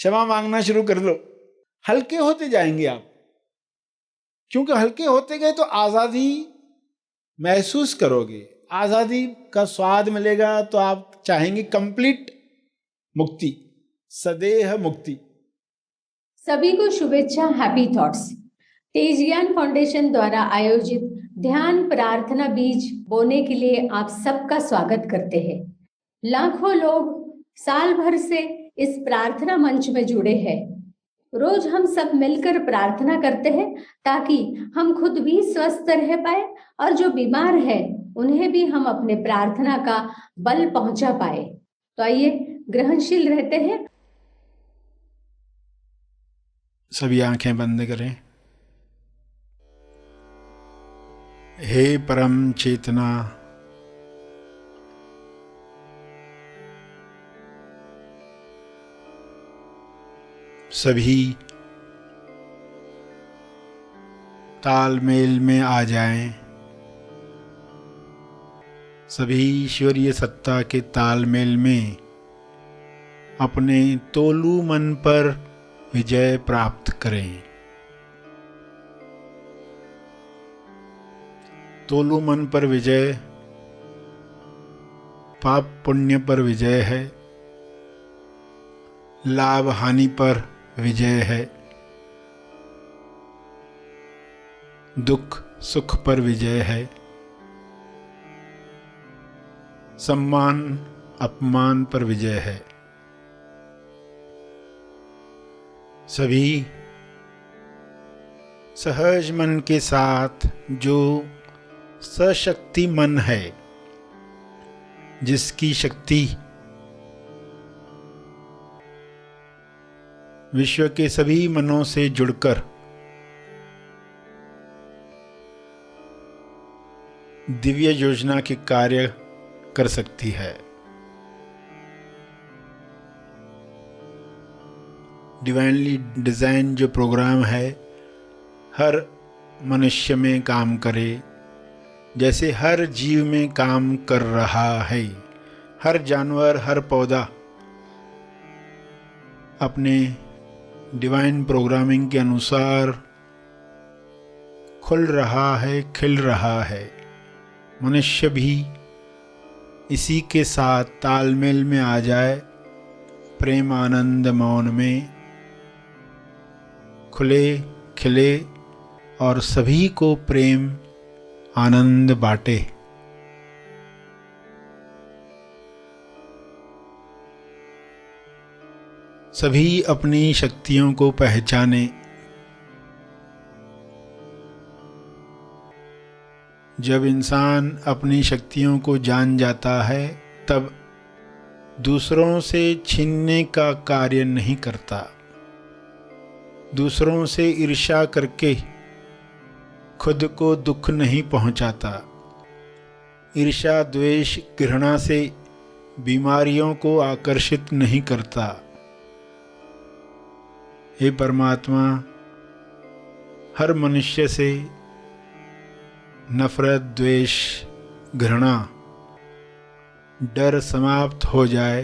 क्षमा मांगना शुरू कर दो, हल्के होते जाएंगे आप। क्योंकि हल्के होते गए तो आजादी महसूस करोगे, आजादी का स्वाद मिलेगा, तो आप चाहेंगे कंप्लीट मुक्ति, सदेह मुक्ति। सभी को शुभेच्छा, हैप्पी थॉट्स। तेज ज्ञान फाउंडेशन द्वारा आयोजित ध्यान प्रार्थना बीज बोने के लिए आप सबका स्वागत करते हैं। लाखों लोग साल भर से इस प्रार्थना मंच में जुड़े हैं। रोज हम सब मिलकर प्रार्थना करते हैं ताकि हम खुद भी स्वस्थ रह पाए और जो बीमार है उन्हें भी हम अपने प्रार्थना का बल पहुंचा पाए। तो आइए ग्रहणशील रहते हैं। सभी आंखें बंद करें। हे परम चेतना, सभी तालमेल में आ जाएं। सभी ईश्वरीय सत्ता के तालमेल में अपने तोलू मन पर विजय प्राप्त करें। तोलू मन पर विजय पाप पुण्य पर विजय है, लाभ हानि पर विजय है, दुख सुख पर विजय है, सम्मान अपमान पर विजय है। सभी सहज मन के साथ, जो सशक्ति मन है, जिसकी शक्ति विश्व के सभी मनों से जुड़कर दिव्य योजना के कार्य कर सकती है। डिवाइनली डिजाइन जो प्रोग्राम है हर मनुष्य में काम करे, जैसे हर जीव में काम कर रहा है। हर जानवर, हर पौधा अपने डिवाइन प्रोग्रामिंग के अनुसार खुल रहा है, खिल रहा है। मनुष्य भी इसी के साथ तालमेल में आ जाए, प्रेम आनंद मौन में खुले खिले और सभी को प्रेम आनंद बांटे। सभी अपनी शक्तियों को पहचाने। जब इंसान अपनी शक्तियों को जान जाता है तब दूसरों से छीनने का कार्य नहीं करता, दूसरों से ईर्ष्या करके खुद को दुख नहीं पहुंचाता। ईर्ष्या द्वेष घृणा से बीमारियों को आकर्षित नहीं करता। हे परमात्मा, हर मनुष्य से नफरत द्वेष घृणा डर समाप्त हो जाए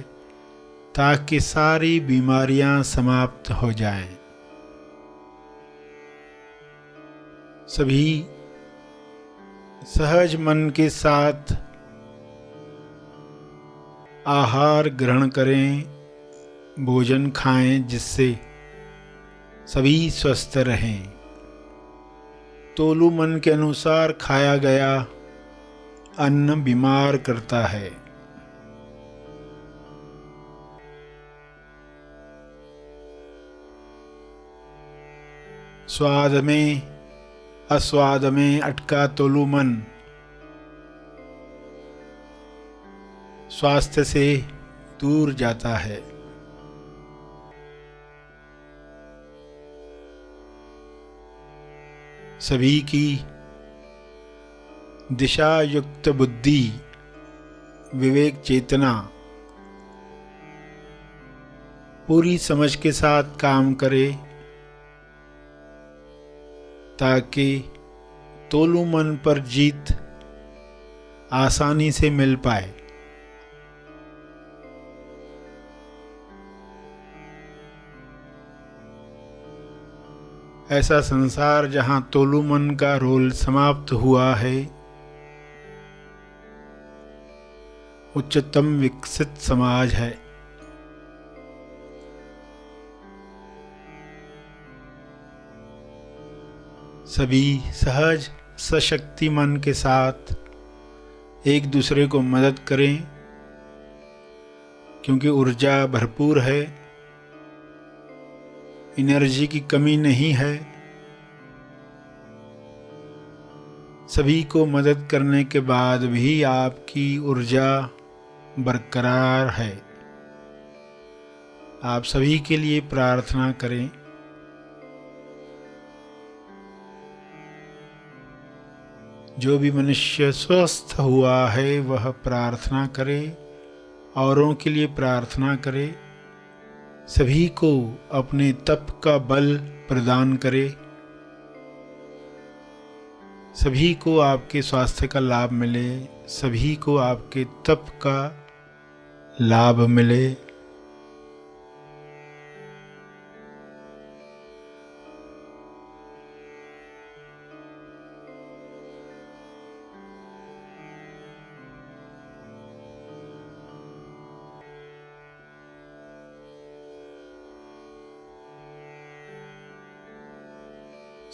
ताकि सारी बीमारियां समाप्त हो जाएं। सभी सहज मन के साथ आहार ग्रहण करें, भोजन खाएं, जिससे सभी स्वस्थ रहें। तोलू मन के अनुसार खाया गया अन्न बीमार करता है। स्वाद में अस्वाद में अटका तोलू मन स्वास्थ्य से दूर जाता है। सभी की दिशा युक्त बुद्धि, विवेक चेतना पूरी समझ के साथ काम करे ताकि तोलू मन पर जीत आसानी से मिल पाए। ऐसा संसार जहाँ तोलू मन का रोल समाप्त हुआ है, उच्चतम विकसित समाज है। सभी सहज सशक्ति मन के साथ एक दूसरे को मदद करें, क्योंकि ऊर्जा भरपूर है, एनर्जी की कमी नहीं है। सभी को मदद करने के बाद भी आपकी ऊर्जा बरकरार है। आप सभी के लिए प्रार्थना करें। जो भी मनुष्य स्वस्थ हुआ है वह प्रार्थना करे, औरों के लिए प्रार्थना करे, सभी को अपने तप का बल प्रदान करे, सभी को आपके स्वास्थ्य का लाभ मिले, सभी को आपके तप का लाभ मिले।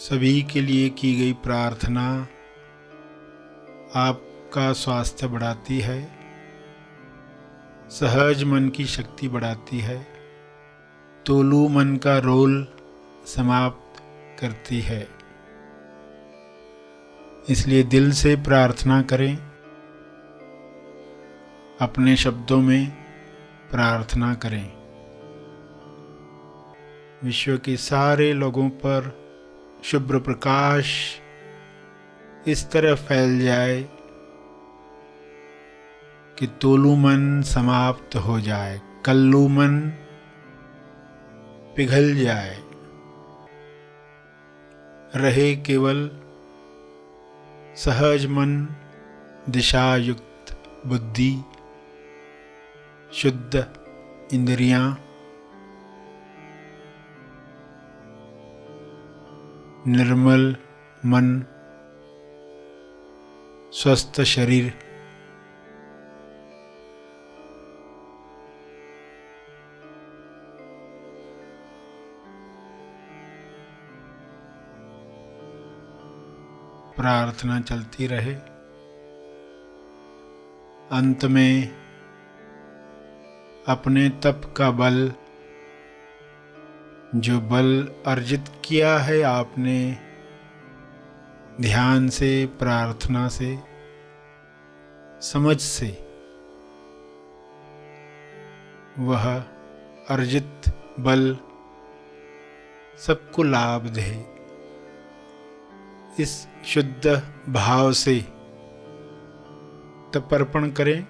सभी के लिए की गई प्रार्थना आपका स्वास्थ्य बढ़ाती है, सहज मन की शक्ति बढ़ाती है, तोलू मन का रोल समाप्त करती है। इसलिए दिल से प्रार्थना करें, अपने शब्दों में प्रार्थना करें। विश्व के सारे लोगों पर शुभ्र प्रकाश इस तरह फैल जाए कि तोलू मन समाप्त हो जाए, कल्लू मन पिघल जाए, रहे केवल सहज मन, दिशायुक्त बुद्धि, शुद्ध इंद्रियां, निर्मल मन, स्वस्थ शरीर। प्रार्थना चलती रहे। अंत में अपने तप का बल, जो बल अर्जित किया है आपने ध्यान से, प्रार्थना से, समझ से, वह अर्जित बल सबको लाभ दे। इस शुद्ध भाव से तर्पण करें।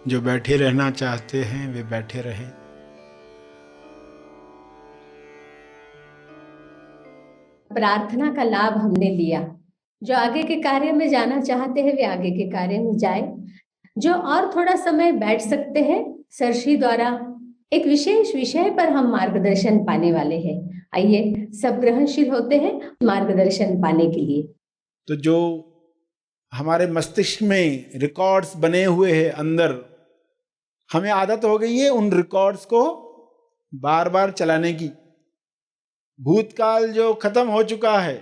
जो बैठे रहना चाहते हैं वे बैठे रहें। प्रार्थना का लाभ हमने लिया। जो आगे के कार्य में जाना चाहते हैं वे आगे के कार्य में जाए। जो और थोड़ा समय बैठ सकते हैं, सरश्री द्वारा एक विशेष विषय पर हम मार्गदर्शन पाने वाले हैं। आइए सब ग्रहणशील होते हैं मार्गदर्शन पाने के लिए। तो जो हमारे मस्तिष्क में रिकॉर्ड्स बने हुए हैं अंदर, हमें आदत हो गई है उन रिकॉर्ड्स को बार बार चलाने की। भूतकाल जो खत्म हो चुका है,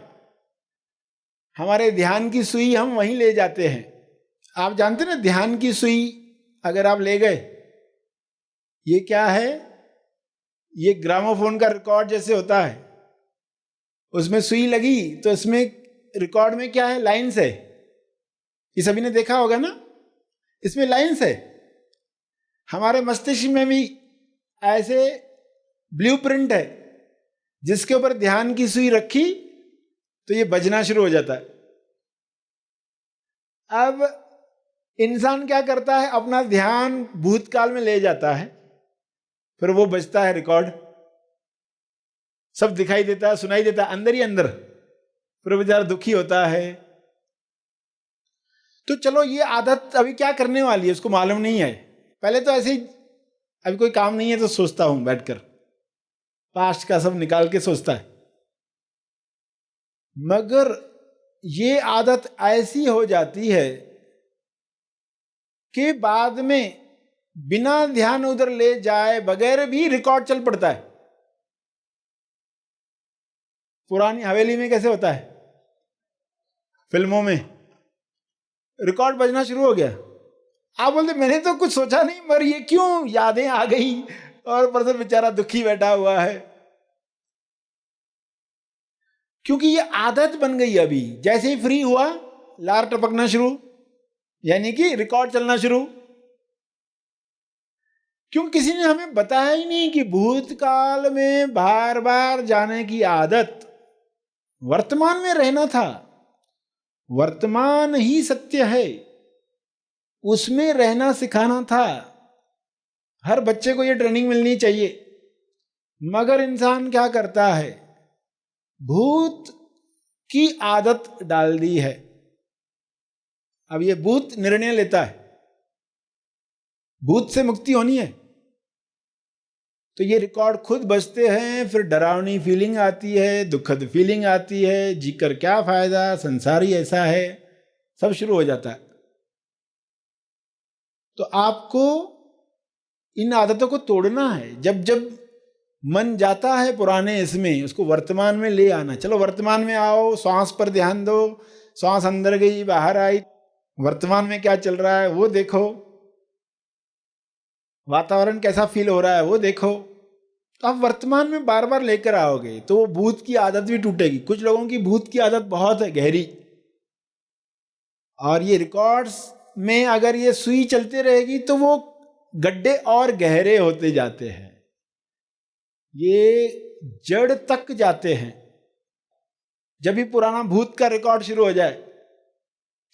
हमारे ध्यान की सुई हम वहीं ले जाते हैं। आप जानते ना, ध्यान की सुई अगर आप ले गए, ये क्या है, ये ग्रामोफोन का रिकॉर्ड जैसे होता है। उसमें सुई लगी तो इसमें रिकॉर्ड में क्या है, लाइन्स है। ये सभी ने देखा होगा ना, इसमें लाइन्स है। हमारे मस्तिष्क में भी ऐसे ब्लूप्रिंट है, जिसके ऊपर ध्यान की सुई रखी तो ये बजना शुरू हो जाता है। अब इंसान क्या करता है, अपना ध्यान भूतकाल में ले जाता है, फिर वो बजता है रिकॉर्ड, सब दिखाई देता है, सुनाई देता है अंदर ही अंदर, फिर वो बेचारा दुखी होता है। तो चलो ये आदत अभी क्या करने वाली है उसको मालूम नहीं है। पहले तो ऐसे ही, अभी कोई काम नहीं है तो सोचता हूं बैठकर, पास्ट का सब निकाल के सोचता है। मगर ये आदत ऐसी हो जाती है कि बाद में बिना ध्यान उधर ले जाए बगैर भी रिकॉर्ड चल पड़ता है। पुरानी हवेली में कैसे होता है, फिल्मों में रिकॉर्ड बजना शुरू हो गया, आप बोलते मैंने तो कुछ सोचा नहीं, मगर ये क्यों यादें आ गई और पर्सन बेचारा दुखी बैठा हुआ है, क्योंकि ये आदत बन गई। अभी जैसे ही फ्री हुआ लार टपकना शुरू, यानी कि रिकॉर्ड चलना शुरू। क्यों किसी ने हमें बताया ही नहीं कि भूतकाल में बार बार जाने की आदत, वर्तमान में रहना था। वर्तमान ही सत्य है, उसमें रहना सिखाना था। हर बच्चे को यह ट्रेनिंग मिलनी चाहिए। मगर इंसान क्या करता है, भूत की आदत डाल दी है। अब ये भूत निर्णय लेता है, भूत से मुक्ति होनी है तो ये रिकॉर्ड खुद बजते हैं, फिर डरावनी फीलिंग आती है, दुखद फीलिंग आती है, जीकर क्या फायदा, संसार ही ऐसा है, सब शुरू हो जाता है। तो आपको इन आदतों को तोड़ना है। जब जब मन जाता है पुराने इसमें, उसको वर्तमान में ले आना। चलो वर्तमान में आओ, श्वास पर ध्यान दो, श्वास अंदर गई बाहर आई, वर्तमान में क्या चल रहा है वो देखो, वातावरण कैसा फील हो रहा है वो देखो। तो आप वर्तमान में बार बार लेकर आओगे तो वो भूत की आदत भी टूटेगी। कुछ लोगों की भूत की आदत बहुत है गहरी, और ये रिकॉर्ड्स में अगर ये सुई चलती रहेगी तो वो गड्ढे और गहरे होते जाते हैं, ये जड़ तक जाते हैं। जब भी पुराना भूत का रिकॉर्ड शुरू हो जाए,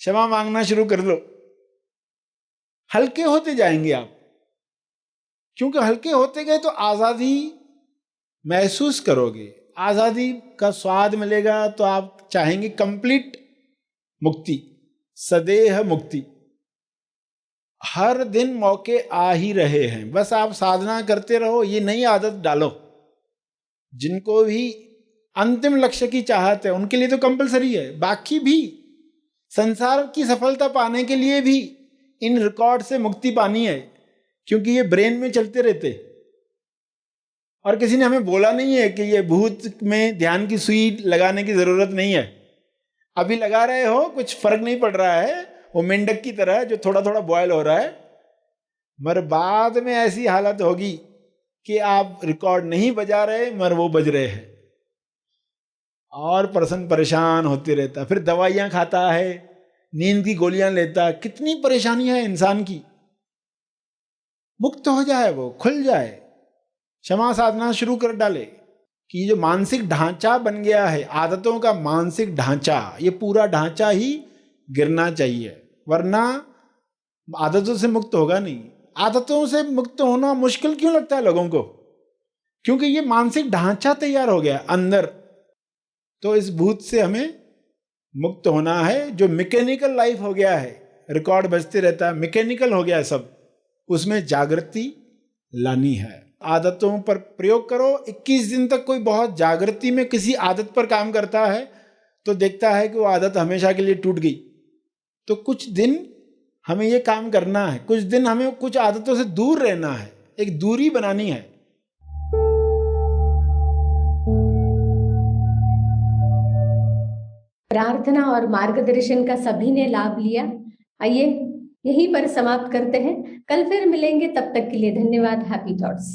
क्षमा मांगना शुरू कर लो, हल्के होते जाएंगे आप। क्योंकि हल्के होते गए तो आजादी महसूस करोगे, आजादी का स्वाद मिलेगा, तो आप चाहेंगे कंप्लीट मुक्ति, सदेह मुक्ति। हर दिन मौके आ ही रहे हैं, बस आप साधना करते रहो, ये नई आदत डालो। जिनको भी अंतिम लक्ष्य की चाहत है उनके लिए तो कंपलसरी है, बाकी भी संसार की सफलता पाने के लिए भी इन रिकॉर्ड से मुक्ति पानी है, क्योंकि ये ब्रेन में चलते रहते। और किसी ने हमें बोला नहीं है कि ये भूत में ध्यान की सुई लगाने की जरूरत नहीं है। अभी लगा रहे हो, कुछ फर्क नहीं पड़ रहा है, वो मेंढक की तरह जो थोड़ा थोड़ा बॉयल हो रहा है, मगर बाद में ऐसी हालत होगी कि आप रिकॉर्ड नहीं बजा रहे मगर वो बज रहे हैं, और पर्सन परेशान होते रहता, फिर दवाइयां खाता है, नींद की गोलियां लेता, कितनी परेशानी है इंसान की। मुक्त हो जाए, वो खुल जाए, क्षमा साधना शुरू कर डाले कि जो मानसिक ढांचा बन गया है, आदतों का मानसिक ढांचा, ये पूरा ढांचा ही गिरना चाहिए, वरना आदतों से मुक्त होगा नहीं। आदतों से मुक्त होना मुश्किल क्यों लगता है लोगों को? क्योंकि ये मानसिक ढांचा तैयार हो गया अंदर। तो इस भूत से हमें मुक्त होना है, जो मैकेनिकल लाइफ हो गया है, रिकॉर्ड बजते रहता है, मैकेनिकल हो गया है सब, उसमें जागृति लानी है। आदतों पर प्रयोग करो। 21 दिन तक कोई बहुत जागृति में किसी आदत पर काम करता है तो देखता है कि वो आदत हमेशा के लिए टूट गई। तो कुछ दिन हमें ये काम करना है, कुछ दिन हमें कुछ आदतों से दूर रहना है, एक दूरी बनानी है। प्रार्थना और मार्गदर्शन का सभी ने लाभ लिया। आइए यहीं पर समाप्त करते हैं, कल फिर मिलेंगे, तब तक के लिए धन्यवाद। Happy thoughts.